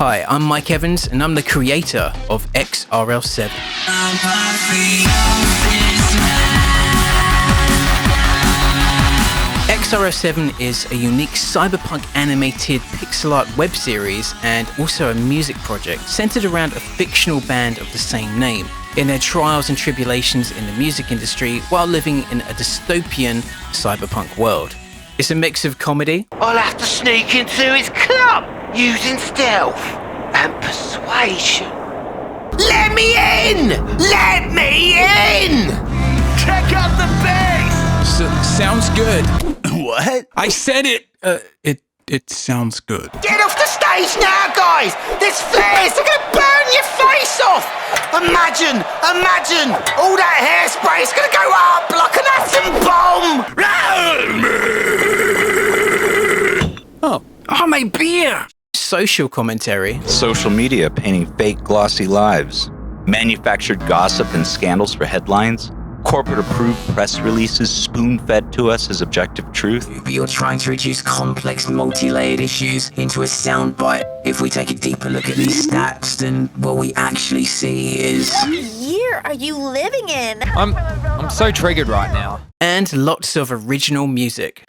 Hi, I'm Mike Evans, and I'm the creator of X-RL7. X-RL7 is a unique cyberpunk animated pixel art web series and also a music project centered around a fictional band of the same name in their trials and tribulations in the music industry while living in a dystopian cyberpunk world. It's a mix of comedy. I'll have to sneak into his club using stealth and persuasion. Let me in! Let me in! Check out the bass! Sounds good. What? I said it. It sounds good. Get off the stage now, guys! There's flares! They're gonna burn your face off! Imagine! All that hairspray is gonna go up like an atom bomb! Oh, my beer! Social commentary. Social media painting fake glossy lives. Manufactured gossip and scandals for headlines. Corporate-approved press releases spoon-fed to us as objective truth. You're trying to reduce complex, multi-layered issues into a soundbite. If we take a deeper look at these stats, then what we actually see is... What year are you living in? I'm so triggered right now. And lots of original music.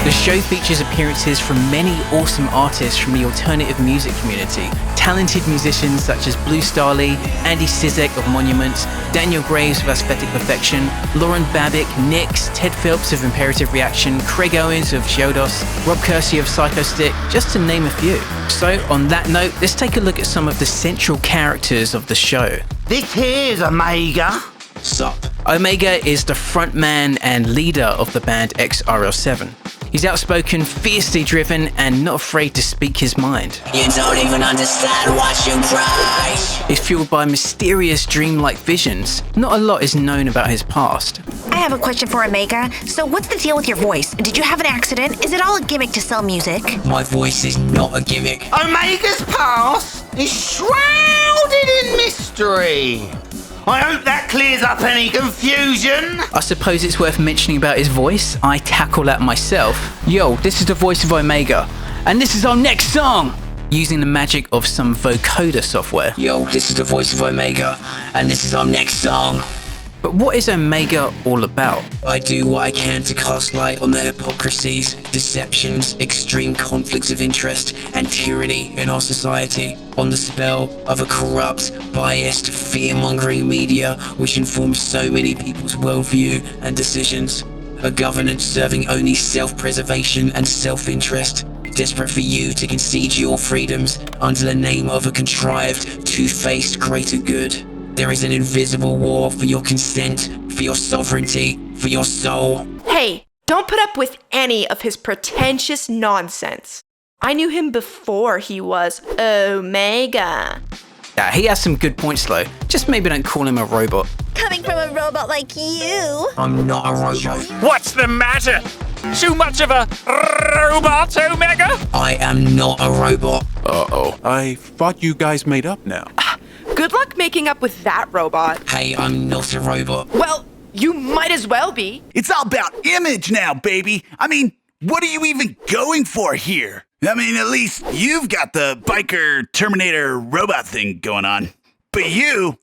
The show features appearances from many awesome artists from the alternative music community. Talented musicians such as Blue Starly, Andy Sizek of Monument, Daniel Graves of Aesthetic Perfection, Lauren Babick, Nyx, Ted Phillips of Imperative Reaction, Craig Owens of Giodos, Rob Kersey of Psychostick, just to name a few. So on that note, let's take a look at some of the central characters of the show. This here's Omega. Sup. Omega is the frontman and leader of the band X-RL7. He's outspoken, fiercely driven, and not afraid to speak his mind. You don't even understand what you cry. He's fueled by mysterious dreamlike visions. Not a lot is known about his past. I have a question for Omega. So what's the deal with your voice? Did you have an accident? Is it all a gimmick to sell music? My voice is not a gimmick. Omega's past is shrouded in mystery. I hope that clears up any confusion. I suppose it's worth mentioning about his voice. I tackle that myself. Yo, this is the voice of Omega, and this is our next song! Using the magic of some vocoder software. Yo, this is the voice of Omega, and this is our next song. But what is Omega all about? I do what I can to cast light on the hypocrisies, deceptions, extreme conflicts of interest, and tyranny in our society, on the spell of a corrupt, biased, fear-mongering media which informs so many people's worldview and decisions. A governance serving only self-preservation and self-interest, desperate for you to concede your freedoms under the name of a contrived, two-faced greater good. There is an invisible war for your consent, for your sovereignty, for your soul. Hey, don't put up with any of his pretentious nonsense. I knew him before he was Omega. Yeah, he has some good points though. Just maybe don't call him a robot. Coming from a robot like you. I'm not a robot. What's the matter? Too much of a robot, Omega? I am not a robot. Uh-oh. I thought you guys made up now. Good luck making up with that robot. Hey, I'm not a robot. Well, you might as well be. It's all about image now, baby. I mean, what are you even going for here? I mean, at least you've got the biker Terminator robot thing going on. But you,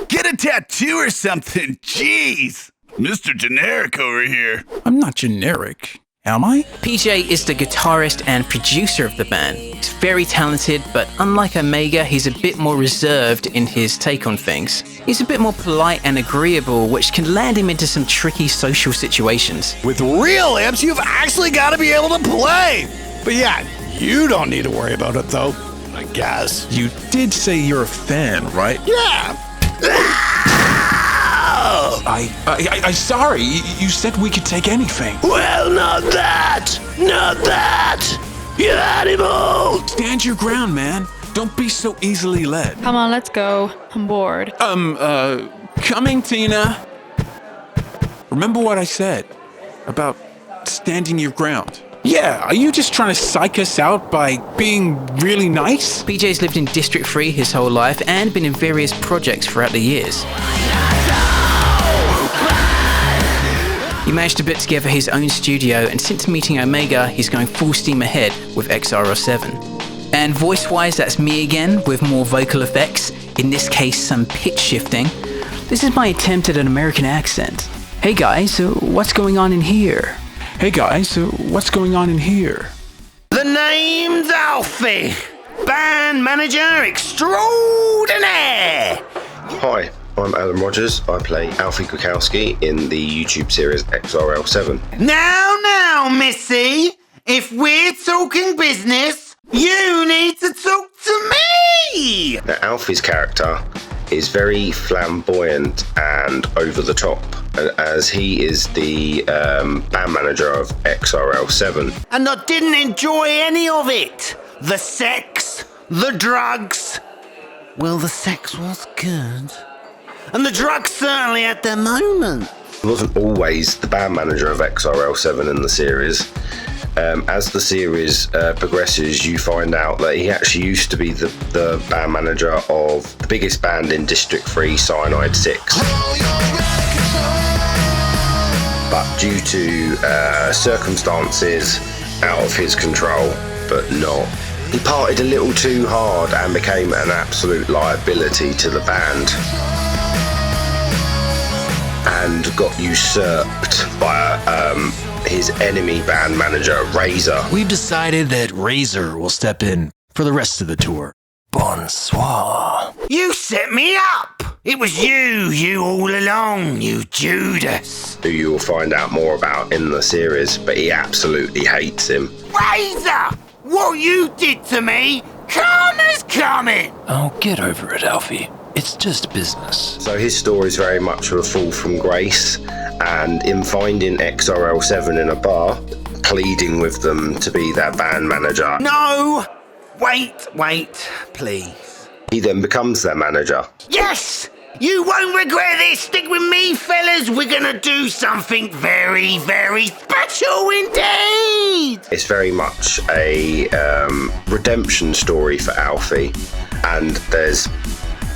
get a tattoo or something, jeez. Mr. Generic over here. I'm not generic. Am I? PJ is the guitarist and producer of the band. He's very talented, but unlike Omega, he's a bit more reserved in his take on things. He's a bit more polite and agreeable, which can land him into some tricky social situations. With real imps, you've actually got to be able to play. But yeah, you don't need to worry about it though, I guess. You did say you're a fan, right? Yeah. I'm sorry. You said we could take anything. Well, not that. Not that. You animal. Stand your ground, man. Don't be so easily led. Come on, let's go. I'm bored. Coming, Tina. Remember what I said about standing your ground. Yeah, are you just trying to psych us out by being really nice? PJ's lived in District 3 his whole life and been in various projects throughout the years. He managed to put together his own studio, and since meeting Omega, he's going full steam ahead with X-RL7. And voice-wise, that's me again, with more vocal effects, in this case some pitch shifting. This is my attempt at an American accent. Hey guys, what's going on in here? Hey guys, what's going on in here? The name's Alfie, band manager extraordinaire. Hi, I'm Alan Rogers. I play Alfie Kukowski in the YouTube series X-RL7. Now, Missy, if we're talking business, you need to talk to me. Now, Alfie's character is very flamboyant and over the top, as he is the band manager of X-RL7. And I didn't enjoy any of it. The sex, the drugs. Well, the sex was good. And the drugs certainly at their moment. He wasn't always the band manager of X-RL7 in the series. As the series progresses, you find out that he actually used to be the band manager of the biggest band in District 3, Cyanide 6. But due to circumstances out of his control, but not, he partied a little too hard and became an absolute liability to the band, and got usurped by his enemy band manager, Razor. We've decided that Razor will step in for the rest of the tour. Bonsoir. You set me up. It was you all along, you Judas. Who you will find out more about in the series, but he absolutely hates him. Razor! What you did to me, karma's coming! Oh, get over it, Alfie. It's just business. So his story is very much of a fall from grace, and in finding X-RL7 in a bar, pleading with them to be their band manager. No! Wait, please. He then becomes their manager. Yes! You won't regret this. Stick with me, fellas. We're gonna do something very, very special indeed. It's very much a redemption story for Alfie, and there's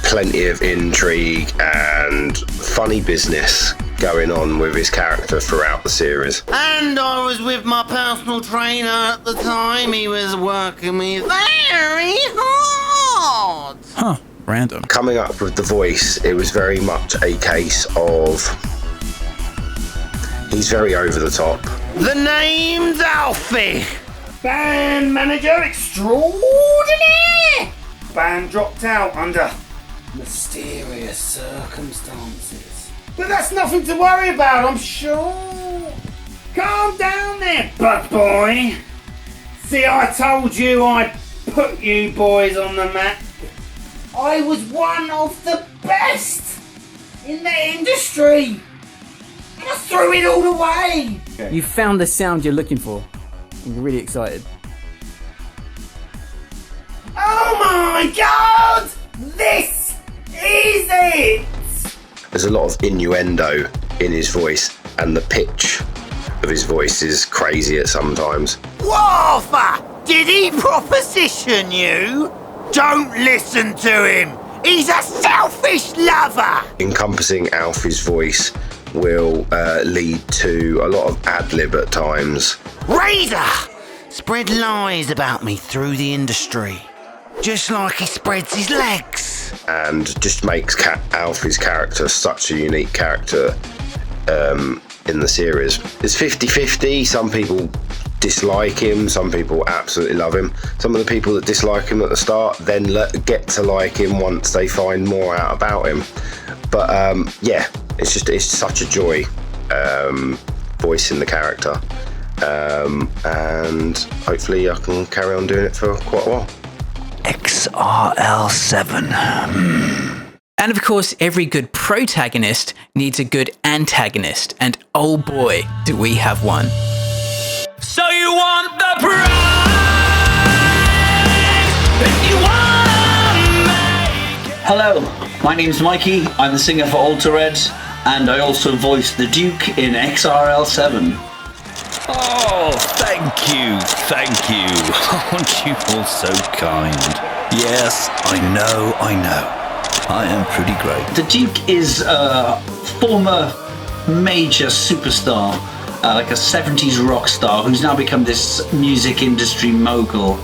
plenty of intrigue and funny business going on with his character throughout the series. And I was with my personal trainer at the time. He was working me very hard. Huh, random. Coming up with the voice, it was very much a case of he's very over the top. The name's Alfie, band manager extraordinaire. Band dropped out under mysterious circumstances. But that's nothing to worry about, I'm sure. Calm down there, butt boy. See, I told you I'd put you boys on the map. I was one of the best in the industry. And I threw it all away. You found the sound you're looking for. I'm really excited. Oh my God! This is it! There's a lot of innuendo in his voice, and the pitch of his voice is crazy at sometimes. What? Did he proposition you? Don't listen to him. He's a selfish lover. Encompassing Alfie's voice will lead to a lot of ad-lib at times. Razor spread lies about me through the industry, just like he spreads his legs. And just makes Alfie's character such a unique character. in the series. It's 50-50. Some people dislike him, some people absolutely love him. Some of the people that dislike him at the start then get to like him once they find more out about him. But yeah, it's such a joy voicing the character, and hopefully I can carry on doing it for quite a while. X-RL7. And of course, every good protagonist needs a good antagonist, and oh boy, do we have one. So you want the prize? If you Hello, my name's Mikey. I'm the singer for Alter Red, and I also voice the Duke in XRL7. Oh, thank you. Aren't you all so kind? Yes, I know. I am pretty great. The Duke is a former major superstar, like a 70s rock star who's now become this music industry mogul.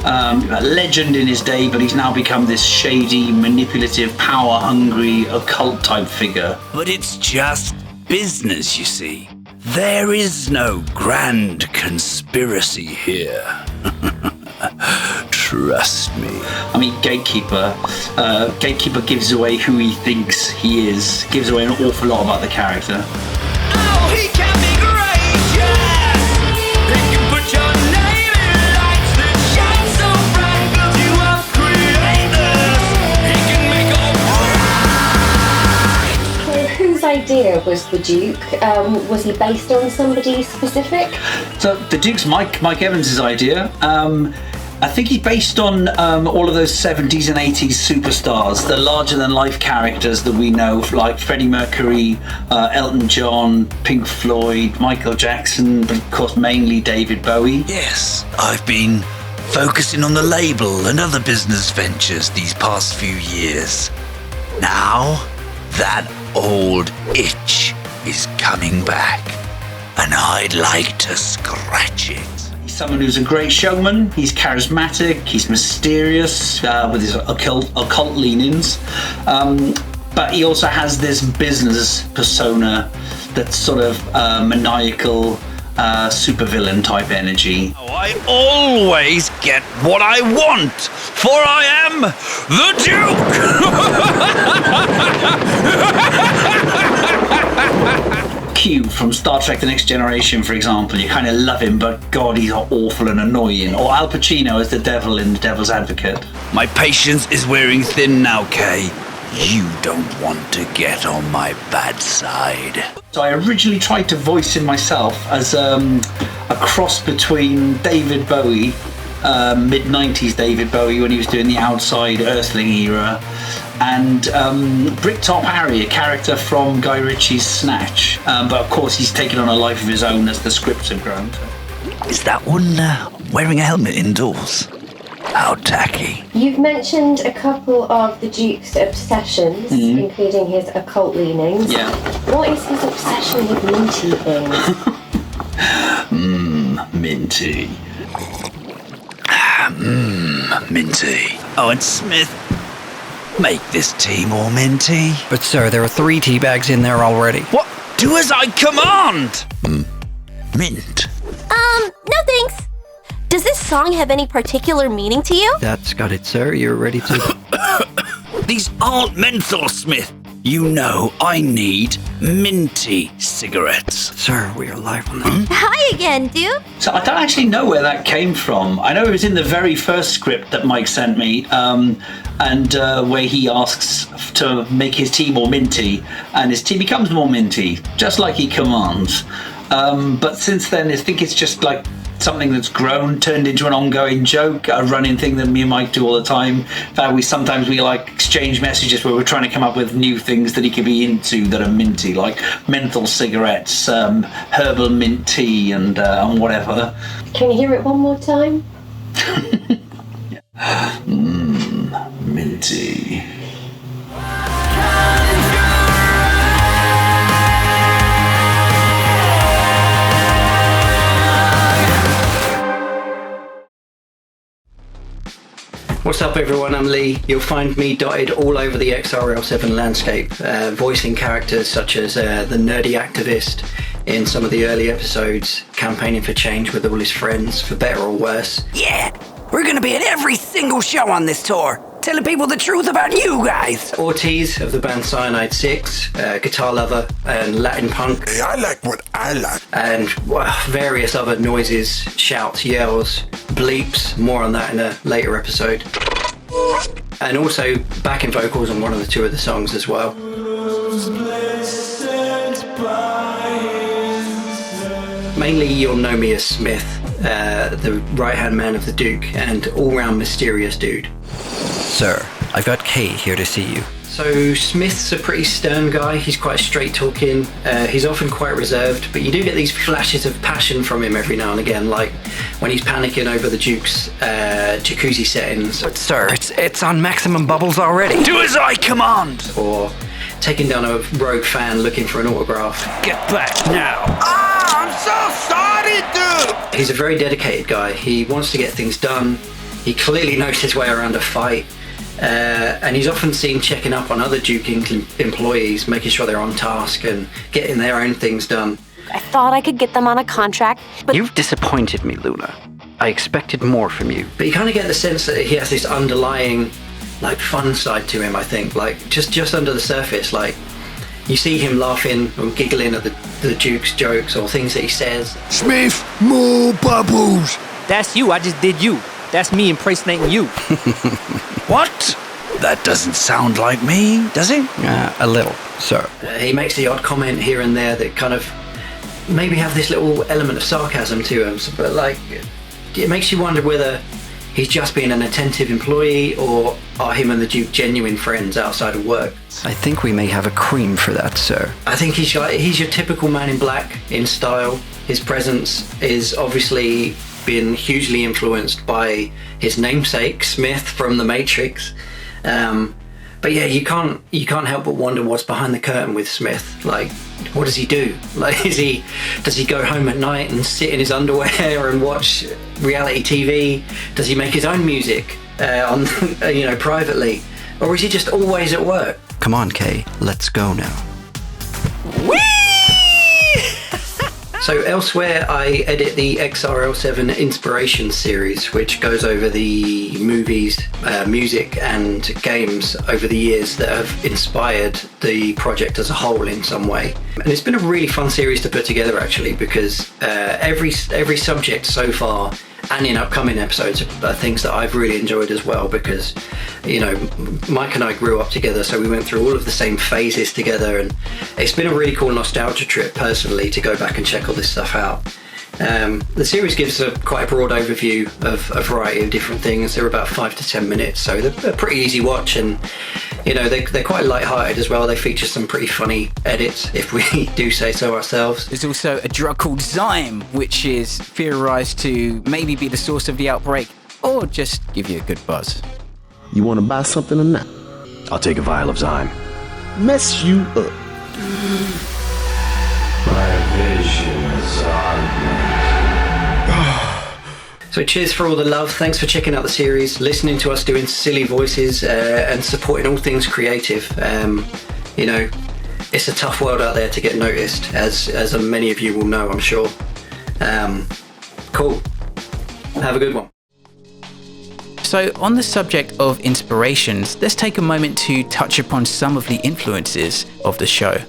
A legend in his day, but he's now become this shady, manipulative, power-hungry, occult type figure. But it's just business, you see. There is no grand conspiracy here. Trust me. I mean, Gatekeeper gives away who he thinks he is, gives away an awful lot about the character. Oh, he can be gracious. He can put your name in lights that shine so bright, build you up, creators. He can make all So whose idea was the Duke? Was he based on somebody specific? So the Duke's Mike Evans' idea. I think he's based on all of those 70s and 80s superstars, the larger-than-life characters that we know, like Freddie Mercury, Elton John, Pink Floyd, Michael Jackson, but of course mainly David Bowie. Yes, I've been focusing on the label and other business ventures these past few years. Now, that old itch is coming back, and I'd like to scratch it. Someone who's a great showman, he's charismatic, he's mysterious with his occult leanings, but he also has this business persona that's sort of maniacal, supervillain type energy. I always get what I want, for I am the Duke! Q from Star Trek The Next Generation, for example, you kind of love him, but God, he's awful and annoying. Or Al Pacino as the devil in The Devil's Advocate. My patience is wearing thin now, Kay. You don't want to get on my bad side. So I originally tried to voice him myself as a cross between David Bowie, mid-90s David Bowie when he was doing the Outside Earthling era, and Bricktop Harry, a character from Guy Ritchie's Snatch. But of course he's taken on a life of his own as the scripts have grown. Is that one wearing a helmet indoors? How tacky. You've mentioned a couple of the Duke's obsessions, including his occult leanings. Yeah. What is his obsession with minty things? Minty. Minty. Oh, and Smith, make this tea more minty. But sir, there are 3 tea bags in there already. What? Do as I command! Mint. No thanks. Does this song have any particular meaning to you? That's got it, sir. You're ready to... These aren't menthol, Smith. You know I need minty cigarettes. Sir, we are live on them. Hi again, Duke. So I don't actually know where that came from. I know it was in the very first script that Mike sent me, and where he asks to make his tea more minty, and his tea becomes more minty, just like he commands. But since then, I think it's just like something that's grown, turned into an ongoing joke, a running thing that me and Mike do all the time. In fact, we like exchange messages where we're trying to come up with new things that he could be into that are minty, like menthol cigarettes, herbal mint tea, and whatever. Can you hear it one more time? Minty. What's up, everyone? I'm Lee. You'll find me dotted all over the X-RL7 landscape, voicing characters such as the nerdy activist in some of the early episodes, campaigning for change with all his friends, for better or worse. Yeah, we're gonna be at every single show on this tour, telling people the truth about you guys. Ortiz of the band Cyanide 6, guitar lover and Latin punk. Hey, I like what I like. And various other noises, shouts, yells, bleeps, more on that in a later episode. And also backing vocals on one of the two of the songs as well. Mainly you'll know me as Smith, the right-hand man of the Duke and all-round mysterious dude. Sir, I've got Kay here to see you. So Smith's a pretty stern guy. He's quite straight talking. He's often quite reserved, but you do get these flashes of passion from him every now and again, like when he's panicking over the Duke's jacuzzi settings. But sir, it's on maximum bubbles already. Do as I command! Or taking down a rogue fan looking for an autograph. Get back now! I'm so sorry, dude! He's a very dedicated guy. He wants to get things done. He clearly knows his way around a fight. And he's often seen checking up on other Duke employees, making sure they're on task and getting their own things done. I thought I could get them on a contract, but You've disappointed me, Luna. I expected more from you. But you kind of get the sense that he has this underlying, like, fun side to him, I think. Like, just under the surface, like, you see him laughing or giggling at the Duke's jokes or things that he says. Smith, more bubbles! That's you, I just did you. That's me impersonating you. What? That doesn't sound like me, does it? A little, sir. He makes the odd comment here and there that kind of maybe have this little element of sarcasm to him, but like, it makes you wonder whether he's just being an attentive employee or are him and the Duke genuine friends outside of work. I think we may have a cream for that, sir. I think he's your typical man in black in style. His presence is obviously been hugely influenced by his namesake Smith from The Matrix, but yeah, you can't help but wonder what's behind the curtain with Smith. Like, what does he do? Like, does he go home at night and sit in his underwear and watch reality TV? Does he make his own music on privately, or is he just always at work? Come on, Kay, let's go now. So elsewhere, I edit the X-RL7 Inspiration series, which goes over the movies, music and games over the years that have inspired the project as a whole in some way. And it's been a really fun series to put together, actually, because every subject so far and in upcoming episodes are things that I've really enjoyed as well, because, Mike and I grew up together, so we went through all of the same phases together, and it's been a really cool nostalgia trip personally to go back and check all this stuff out. The series gives quite a broad overview of a variety of different things. They're about 5 to 10 minutes, so they're a pretty easy watch, and they're quite light-hearted as well. They feature some pretty funny edits, if we do say so ourselves. There's also a drug called Zyme, which is theorized to maybe be the source of the outbreak, or just give you a good buzz. You want to buy something or not? I'll take a vial of Zyme. Mess you up. My visions are So cheers for all the love. Thanks for checking out the series, listening to us doing silly voices, and supporting all things creative. It's a tough world out there to get noticed, as many of you will know, I'm sure. Cool. Have a good one. So on the subject of inspirations, let's take a moment to touch upon some of the influences of the show.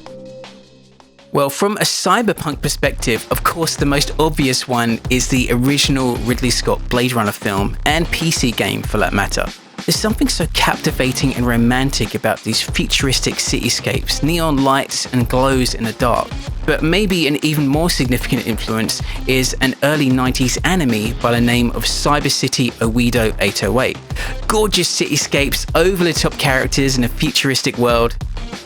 Well, from a cyberpunk perspective, of course, the most obvious one is the original Ridley Scott Blade Runner film and PC game for that matter. There's something so captivating and romantic about these futuristic cityscapes, neon lights and glows in the dark. But maybe an even more significant influence is an early 90s anime by the name of Cyber City Oedo 808. Gorgeous cityscapes, over-the-top characters in a futuristic world.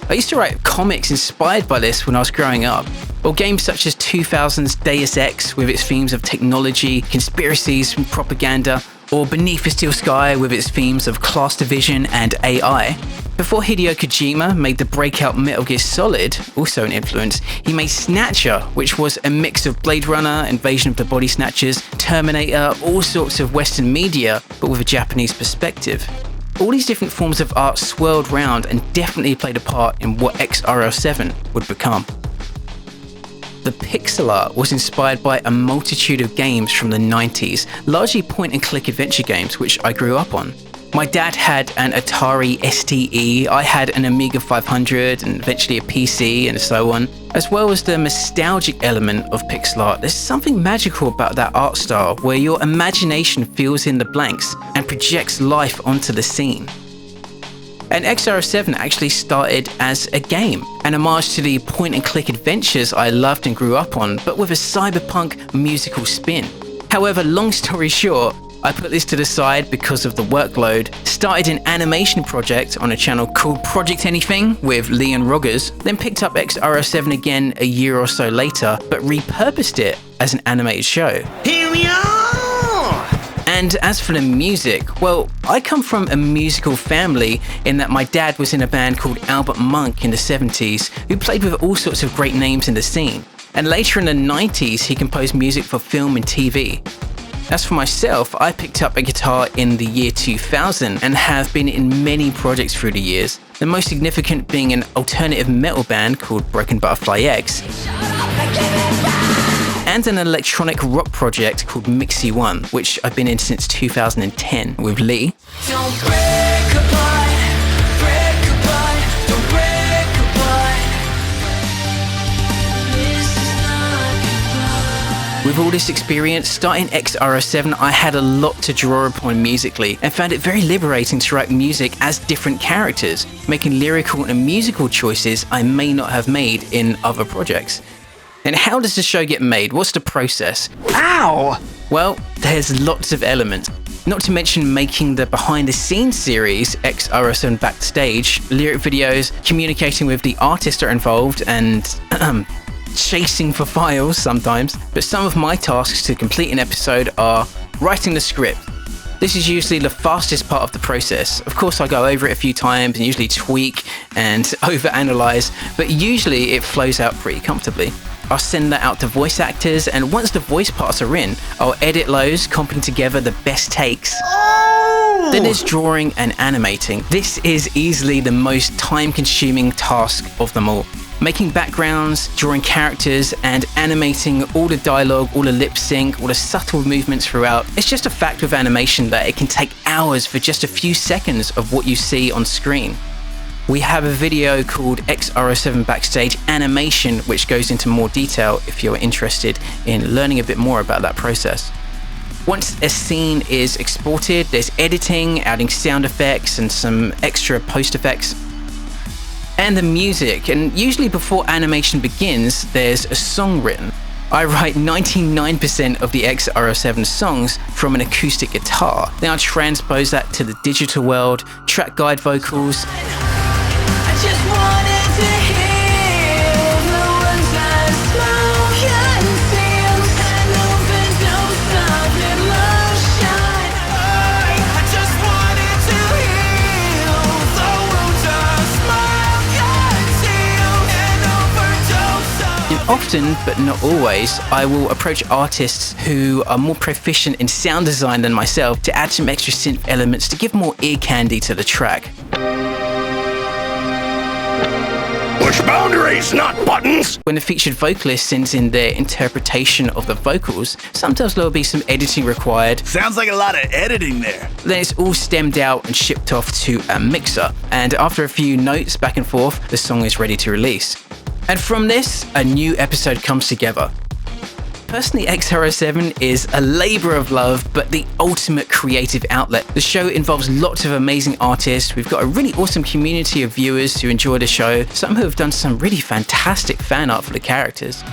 I used to write comics inspired by this when I was growing up, or games such as 2000's Deus Ex with its themes of technology, conspiracies and propaganda, or Beneath the Steel Sky with its themes of class division and AI. Before Hideo Kojima made the breakout Metal Gear Solid, also an influence, he made Snatcher, which was a mix of Blade Runner, Invasion of the Body Snatchers, Terminator, all sorts of Western media, but with a Japanese perspective. All these different forms of art swirled round and definitely played a part in what X-RL7 would become. The pixel art was inspired by a multitude of games from the 90s, largely point-and-click adventure games, which I grew up on. My dad had an Atari STE, I had an Amiga 500 and eventually a PC and so on. As well as the nostalgic element of pixel art, there's something magical about that art style where your imagination fills in the blanks and projects life onto the scene. And X-RL7 actually started as a game, an homage to the point-and-click adventures I loved and grew up on, but with a cyberpunk musical spin. However, long story short, I put this to the side because of the workload, started an animation project on a channel called Project Anything with Leon Rogers, then picked up X-RL7 again a year or so later, but repurposed it as an animated show. Here we are! And as for the music, well, I come from a musical family in that my dad was in a band called Albert Monk in the 70s, who played with all sorts of great names in the scene. And later in the 90s, he composed music for film and TV. As for myself, I picked up a guitar in the year 2000 and have been in many projects through the years, the most significant being an alternative metal band called Broken Butterfly X, and an electronic rock project called Mixie One, which I've been in since 2010 with Lee. Don't break apart, don't break apart. This is not goodbye. With all this experience, starting X-RL7, I had a lot to draw upon musically and found it very liberating to write music as different characters, making lyrical and musical choices I may not have made in other projects. And how does the show get made? What's the process? Ow! Well, there's lots of elements. Not to mention making the behind-the-scenes series, X-RL7 Backstage, lyric videos, communicating with the artists that are involved, and chasing for files sometimes. But some of my tasks to complete an episode are writing the script. This is usually the fastest part of the process. Of course, I go over it a few times and usually tweak and overanalyze, but usually it flows out pretty comfortably. I'll send that out to voice actors, and once the voice parts are in, I'll edit those, comping together the best takes. Oh! Then there's drawing and animating. This is easily the most time-consuming task of them all. Making backgrounds, drawing characters, and animating all the dialogue, all the lip sync, all the subtle movements throughout. It's just a fact with animation that it can take hours for just a few seconds of what you see on screen. We have a video called X-RL7 Backstage Animation, which goes into more detail if you're interested in learning a bit more about that process. Once a scene is exported, there's editing, adding sound effects and some extra post effects. And the music, and usually before animation begins, there's a song written. I write 99% of the X-RL7 songs from an acoustic guitar. Then I transpose that to the digital world, track guide vocals, I just wanted to heal the ones that smoke and steals and overdose of emotion. I just wanted to heal the wounds of smoke and steals and overdose of. and often, but not always, I will approach artists who are more proficient in sound design than myself to add some extra synth elements to give more ear candy to the track. Push boundaries, not buttons! When the featured vocalist sends in their interpretation of the vocals, sometimes there'll be some editing required. Sounds like a lot of editing there. Then it's all stemmed out and shipped off to a mixer. And after a few notes back and forth, the song is ready to release. And from this, a new episode comes together. Personally, X-RL7 is a labor of love, but the ultimate creative outlet. The show involves lots of amazing artists. We've got a really awesome community of viewers who enjoy the show, some who have done some really fantastic fan art for the characters.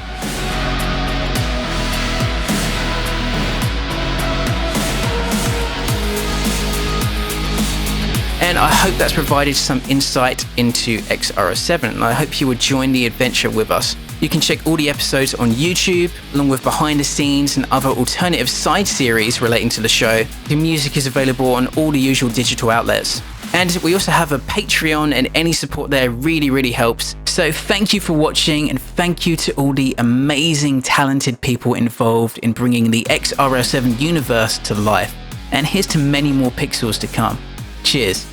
And I hope that's provided some insight into X-RL7, and I hope you will join the adventure with us. You can check all the episodes on YouTube, along with behind the scenes and other alternative side series relating to the show. The music is available on all the usual digital outlets. And we also have a Patreon, and any support there really helps. So thank you for watching, and thank you to all the amazing, talented people involved in bringing the X-RL7 universe to life. And here's to many more pixels to come. Cheers.